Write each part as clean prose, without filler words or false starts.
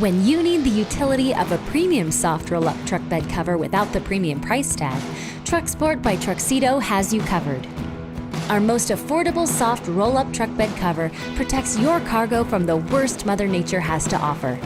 When you need the utility of a premium soft roll-up truck bed cover without the premium price tag, TruXport by TruXedo has you covered. Our most affordable soft roll-up truck bed cover protects your cargo from the worst Mother Nature has to offer.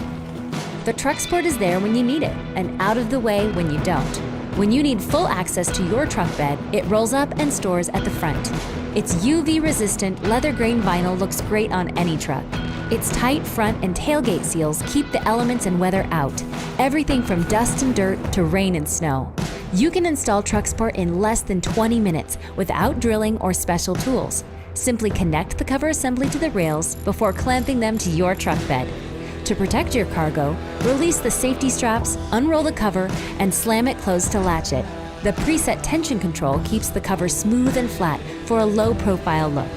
The TruXport is there when you need it and out of the way when you don't. When you need full access to your truck bed, it rolls up and stores at the front. Its UV-resistant leather grain vinyl looks great on any truck. Its tight front and tailgate seals keep the elements and weather out, everything from dust and dirt to rain and snow. You can install TruXport in less than 20 minutes without drilling or special tools. Simply connect the cover assembly to the rails before clamping them to your truck bed. To protect your cargo, release the safety straps, unroll the cover, and slam it closed to latch it. The preset tension control keeps the cover smooth and flat for a low-profile look.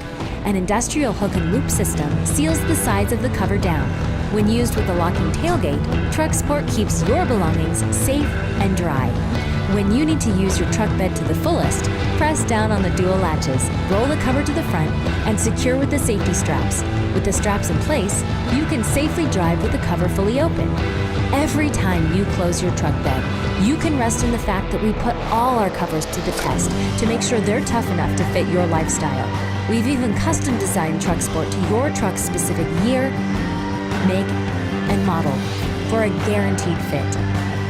An industrial hook and loop system seals the sides of the cover down. When used with a locking tailgate, TruXport keeps your belongings safe and dry. When you need to use your truck bed to the fullest, press down on the dual latches, roll the cover to the front, and secure with the safety straps. With the straps in place, you can safely drive with the cover fully open. Every time you close your truck bed, you can rest in the fact that we put all our covers to the test to make sure they're tough enough to fit your lifestyle. We've even custom designed TruXport to your truck's specific year, make, and model for a guaranteed fit.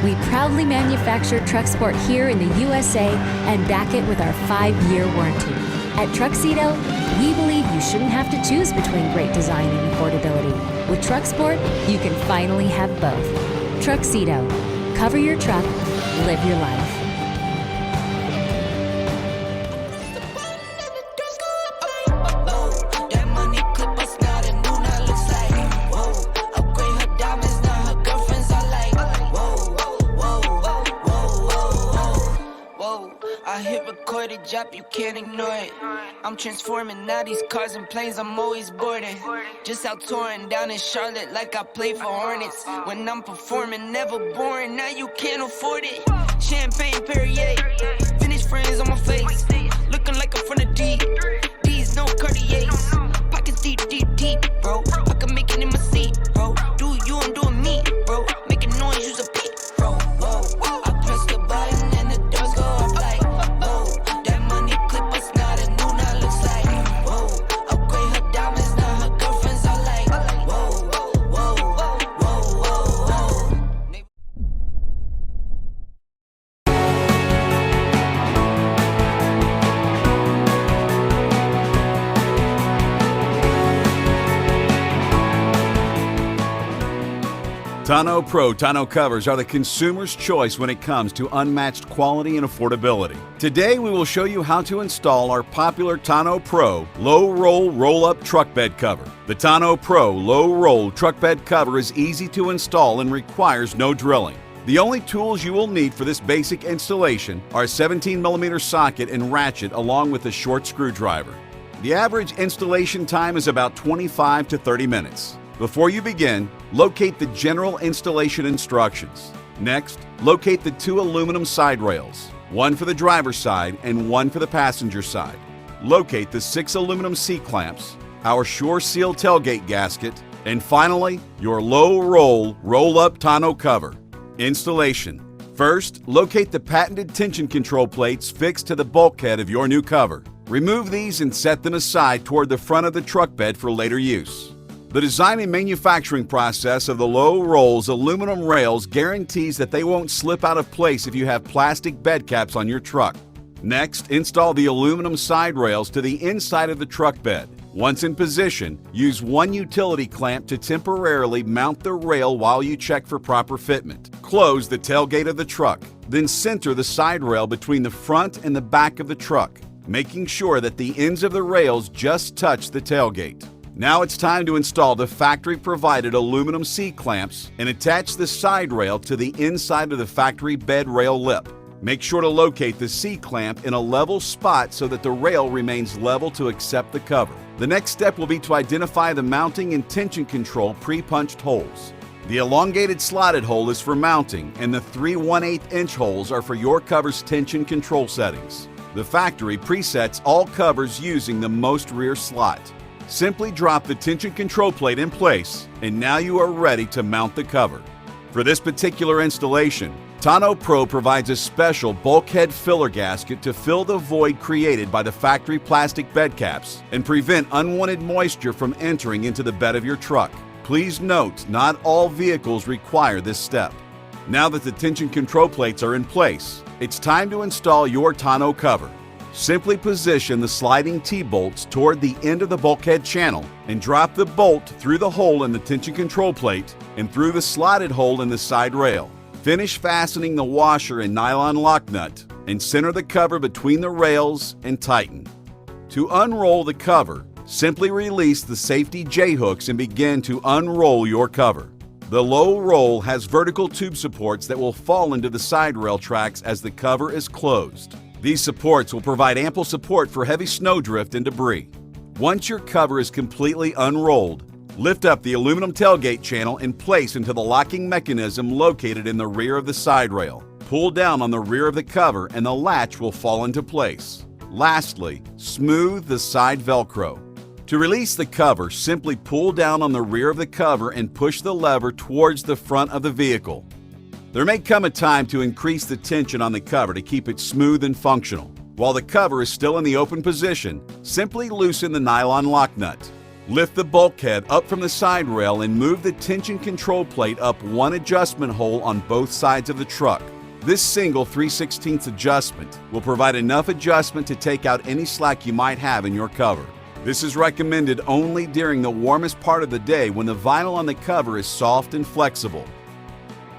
We proudly manufacture TruXport here in the USA and back it with our 5-year warranty. At TruXedo, we believe you shouldn't have to choose between great design and affordability. With TruXport, you can finally have both. TruXedo. Cover your truck, live your life. I hit record a job, you can't ignore it. I'm transforming now these cars and planes, I'm always boarding. Just out touring down in Charlotte like I play for Hornets. When I'm performing, never boring, now you can't afford it. Champagne Perrier, finished friends on my face. Looking like I'm from the deep, these no Cartiers. Pockets deep, deep, deep, bro. I can make it in my seat, bro. Do you, I'm doing me, bro. Making noise, use a beat, bro. Whoa, whoa. I press the button and the doors go off like, whoa. That money clip us now, the new now looks like, whoa. Upgrade her diamonds, now her girlfriends are like, whoa, whoa, whoa, whoa, whoa, whoa. Tonno Pro tonneau covers are the consumer's choice when it comes to unmatched quality and affordability. Today we will show you how to install our popular Tonno Pro Low Roll Roll-Up Truck Bed Cover. The Tonno Pro Low Roll Truck Bed Cover is easy to install and requires no drilling. The only tools you will need for this basic installation are a 17mm socket and ratchet along with a short screwdriver. The average installation time is about 25 to 30 minutes. Before you begin, locate the general installation instructions. Next, locate the 2 aluminum side rails, one for the driver's side and one for the passenger side. Locate the 6 aluminum C-clamps, our Sure Seal tailgate gasket, and finally, your low roll roll-up tonneau cover. Installation. First, locate the patented tension control plates fixed to the bulkhead of your new cover. Remove these and set them aside toward the front of the truck bed for later use. The design and manufacturing process of the Low Roll's aluminum rails guarantees that they won't slip out of place if you have plastic bed caps on your truck. Next, install the aluminum side rails to the inside of the truck bed. Once in position, use one utility clamp to temporarily mount the rail while you check for proper fitment. Close the tailgate of the truck, then center the side rail between the front and the back of the truck, making sure that the ends of the rails just touch the tailgate. Now it's time to install the factory-provided aluminum C-clamps and attach the side rail to the inside of the factory bed rail lip. Make sure to locate the C-clamp in a level spot so that the rail remains level to accept the cover. The next step will be to identify the mounting and tension control pre-punched holes. The elongated slotted hole is for mounting, and the 3 1/8-inch holes are for your cover's tension control settings. The factory presets all covers using the most rear slot. Simply drop the tension control plate in place, and now you are ready to mount the cover. For this particular installation, Tonno Pro provides a special bulkhead filler gasket to fill the void created by the factory plastic bed caps and prevent unwanted moisture from entering into the bed of your truck. Please note, not all vehicles require this step. Now that the tension control plates are in place, it's time to install your tonneau cover. Simply position the sliding T-bolts toward the end of the bulkhead channel and drop the bolt through the hole in the tension control plate and through the slotted hole in the side rail. Finish fastening the washer and nylon lock nut and center the cover between the rails and tighten. To unroll the cover, simply release the safety J-hooks and begin to unroll your cover. The low roll has vertical tube supports that will fall into the side rail tracks as the cover is closed. These supports will provide ample support for heavy snowdrift and debris. Once your cover is completely unrolled, lift up the aluminum tailgate channel and place into the locking mechanism located in the rear of the side rail. Pull down on the rear of the cover and the latch will fall into place. Lastly, smooth the side Velcro. To release the cover, simply pull down on the rear of the cover and push the lever towards the front of the vehicle. There may come a time to increase the tension on the cover to keep it smooth and functional. While the cover is still in the open position, simply loosen the nylon lock nut. Lift the bulkhead up from the side rail and move the tension control plate up one adjustment hole on both sides of the truck. This single 3/16 adjustment will provide enough adjustment to take out any slack you might have in your cover. This is recommended only during the warmest part of the day when the vinyl on the cover is soft and flexible.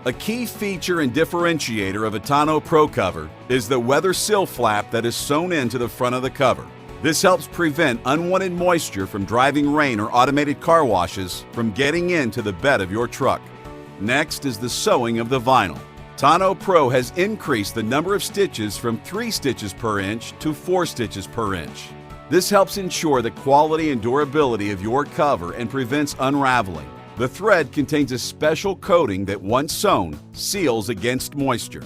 A key feature and differentiator of a Tonno Pro cover is the weather sill flap that is sewn into the front of the cover. This helps prevent unwanted moisture from driving rain or automated car washes from getting into the bed of your truck. Next is the sewing of the vinyl. Tonno Pro has increased the number of stitches from 3 stitches per inch to 4 stitches per inch. This helps ensure the quality and durability of your cover and prevents unraveling. The thread contains a special coating that, once sewn, seals against moisture.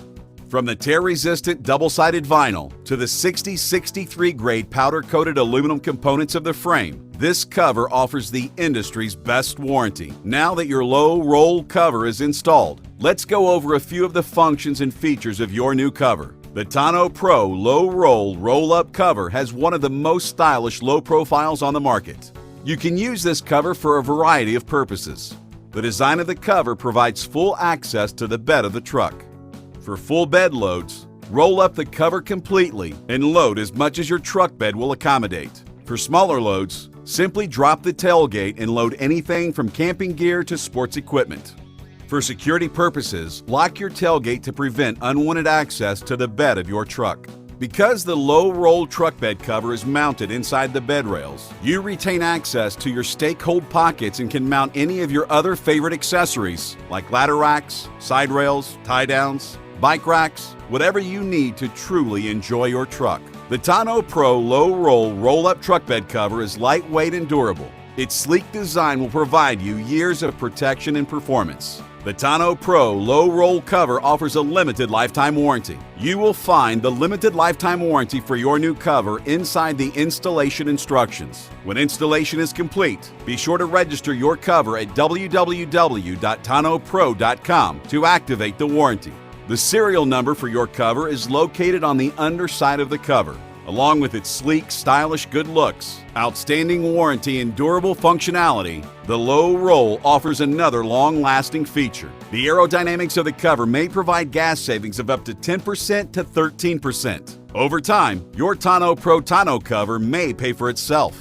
From the tear-resistant double-sided vinyl to the 6063 grade powder-coated aluminum components of the frame, this cover offers the industry's best warranty. Now that your low-roll cover is installed, let's go over a few of the functions and features of your new cover. The Tonno Pro Low Roll Roll-Up cover has one of the most stylish low profiles on the market. You can use this cover for a variety of purposes. The design of the cover provides full access to the bed of the truck. For full bed loads, roll up the cover completely and load as much as your truck bed will accommodate. For smaller loads, simply drop the tailgate and load anything from camping gear to sports equipment. For security purposes, lock your tailgate to prevent unwanted access to the bed of your truck. Because the low-roll truck bed cover is mounted inside the bed rails, you retain access to your stake hold pockets and can mount any of your other favorite accessories like ladder racks, side rails, tie-downs, bike racks, whatever you need to truly enjoy your truck. The Tonno Pro Low Roll Roll-Up Truck Bed Cover is lightweight and durable. Its sleek design will provide you years of protection and performance. The Tonno Pro Low Roll Cover offers a limited lifetime warranty. You will find the limited lifetime warranty for your new cover inside the installation instructions. When installation is complete, be sure to register your cover at www.tonnopro.com to activate the warranty. The serial number for your cover is located on the underside of the cover. Along with its sleek, stylish good looks, outstanding warranty, and durable functionality, the Low Roll offers another long-lasting feature. The aerodynamics of the cover may provide gas savings of up to 10% to 13%. Over time, your Tonno Pro tonneau cover may pay for itself.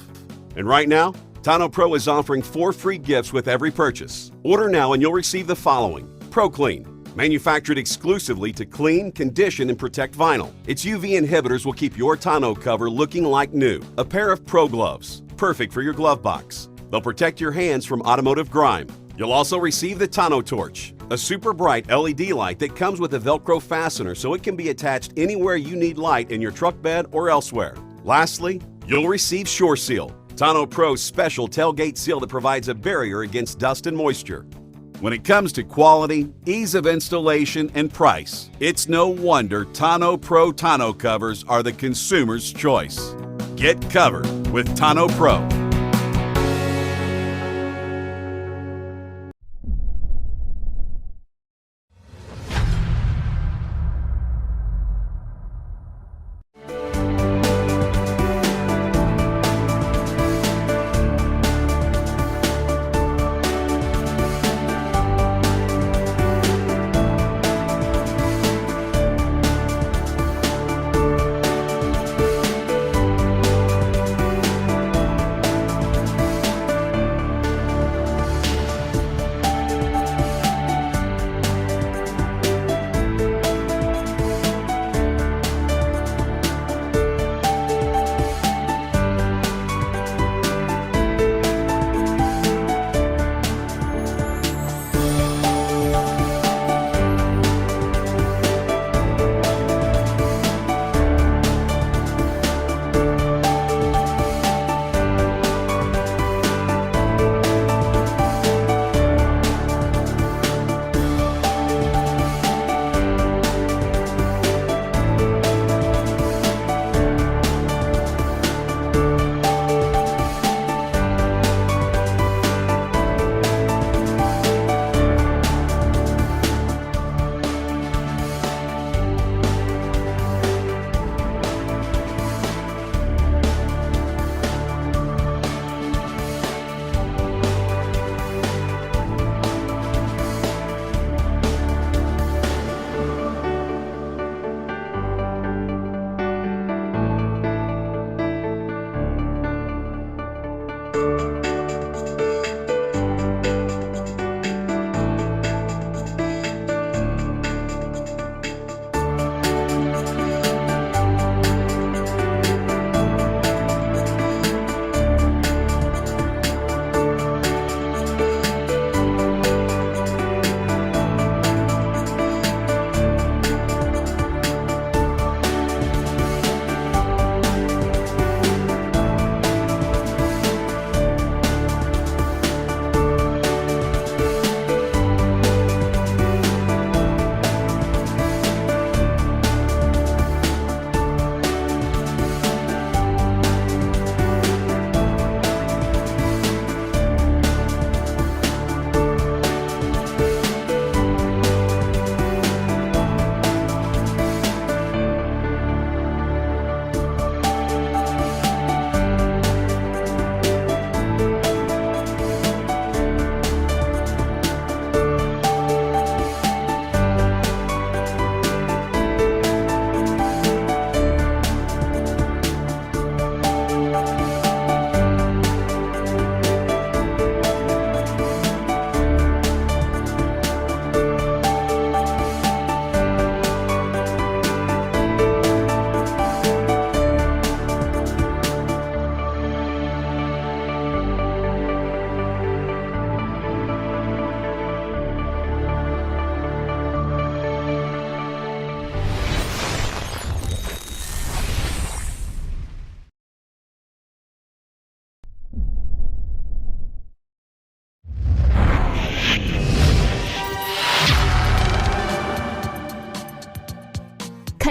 And right now, Tonno Pro is offering 4 free gifts with every purchase. Order now and you'll receive the following: Pro Clean, manufactured exclusively to clean, condition, and protect vinyl. Its UV inhibitors will keep your tonneau cover looking like new. A pair of Pro Gloves, perfect for your glove box. They'll protect your hands from automotive grime. You'll also receive the Tonno Torch, a super bright LED light that comes with a Velcro fastener so it can be attached anywhere you need light in your truck bed or elsewhere. Lastly, you'll receive Shore Seal, Tonno Pro's special tailgate seal that provides a barrier against dust and moisture. When it comes to quality, ease of installation, and price, it's no wonder Tonno Pro tonneau covers are the consumer's choice. Get covered with Tonno Pro.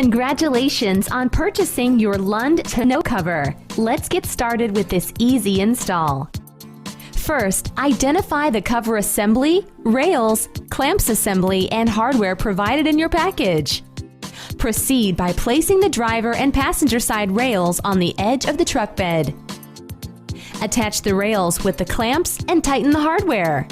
Congratulations on purchasing your Lund tonneau cover. Let's get started with this easy install. First, identify the cover assembly, rails, clamps assembly, and hardware provided in your package. Proceed by placing the driver and passenger side rails on the edge of the truck bed. Attach the rails with the clamps and tighten the hardware.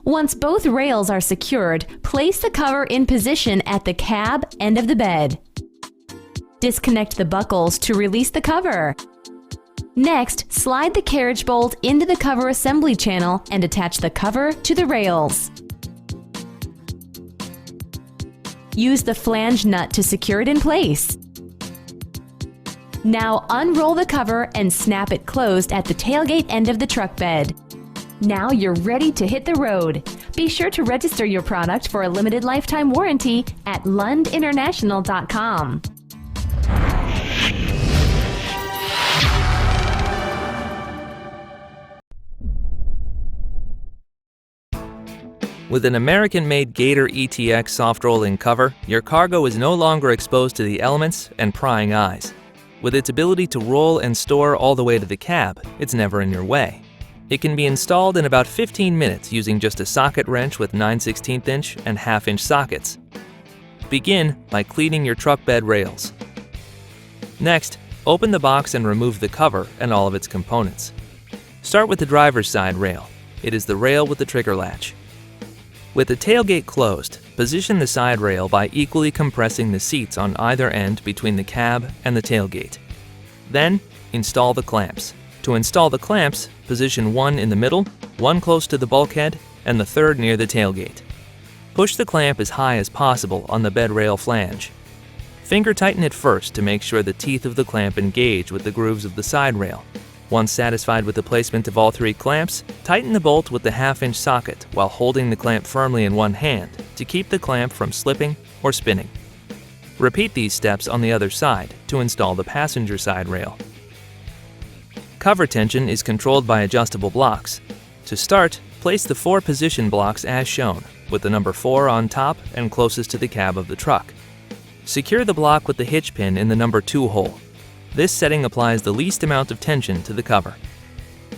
Once both rails are secured, place the cover in position at the cab end of the bed. Disconnect the buckles to release the cover. Next, slide the carriage bolt into the cover assembly channel and attach the cover to the rails. Use the flange nut to secure it in place. Now unroll the cover and snap it closed at the tailgate end of the truck bed. Now you're ready to hit the road. Be sure to register your product for a limited lifetime warranty at lundinternational.com. With an American-made Gator ETX soft rolling cover, your cargo is no longer exposed to the elements and prying eyes. With its ability to roll and store all the way to the cab, it's never in your way. It can be installed in about 15 minutes using just a socket wrench with 9/16 inch and 1/2 inch sockets. Begin by cleaning your truck bed rails. Next, open the box and remove the cover and all of its components. Start with the driver's side rail. It is the rail with the trigger latch. With the tailgate closed, position the side rail by equally compressing the seats on either end between the cab and the tailgate. Then, install the clamps. To install the clamps, position one in the middle, one close to the bulkhead, and the third near the tailgate. Push the clamp as high as possible on the bed rail flange. Finger tighten it first to make sure the teeth of the clamp engage with the grooves of the side rail. Once satisfied with the placement of all three clamps, tighten the bolt with the 1/2 inch socket while holding the clamp firmly in one hand to keep the clamp from slipping or spinning. Repeat these steps on the other side to install the passenger side rail. Cover tension is controlled by adjustable blocks. To start, place the 4 position blocks as shown, with the number 4 on top and closest to the cab of the truck. Secure the block with the hitch pin in the number 2 hole. This setting applies the least amount of tension to the cover.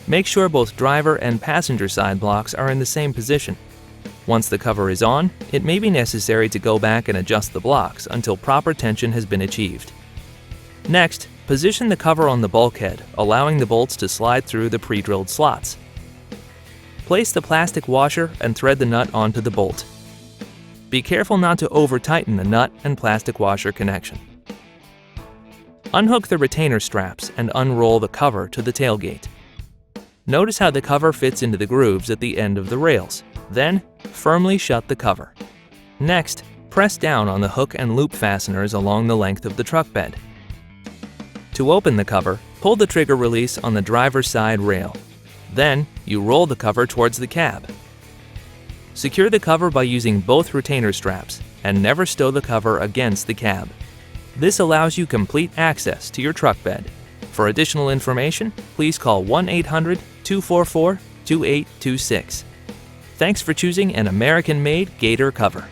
Make sure both driver and passenger side blocks are in the same position. Once the cover is on, it may be necessary to go back and adjust the blocks until proper tension has been achieved. Next, position the cover on the bulkhead, allowing the bolts to slide through the pre-drilled slots. Place the plastic washer and thread the nut onto the bolt. Be careful not to over-tighten the nut and plastic washer connection. Unhook the retainer straps and unroll the cover to the tailgate. Notice how the cover fits into the grooves at the end of the rails. Then, firmly shut the cover. Next, press down on the hook and loop fasteners along the length of the truck bed. To open the cover, pull the trigger release on the driver's side rail. Then, you roll the cover towards the cab. Secure the cover by using both retainer straps and never stow the cover against the cab. This allows you complete access to your truck bed. For additional information, please call 1-800-244-2826. Thanks for choosing an American-made Gator cover.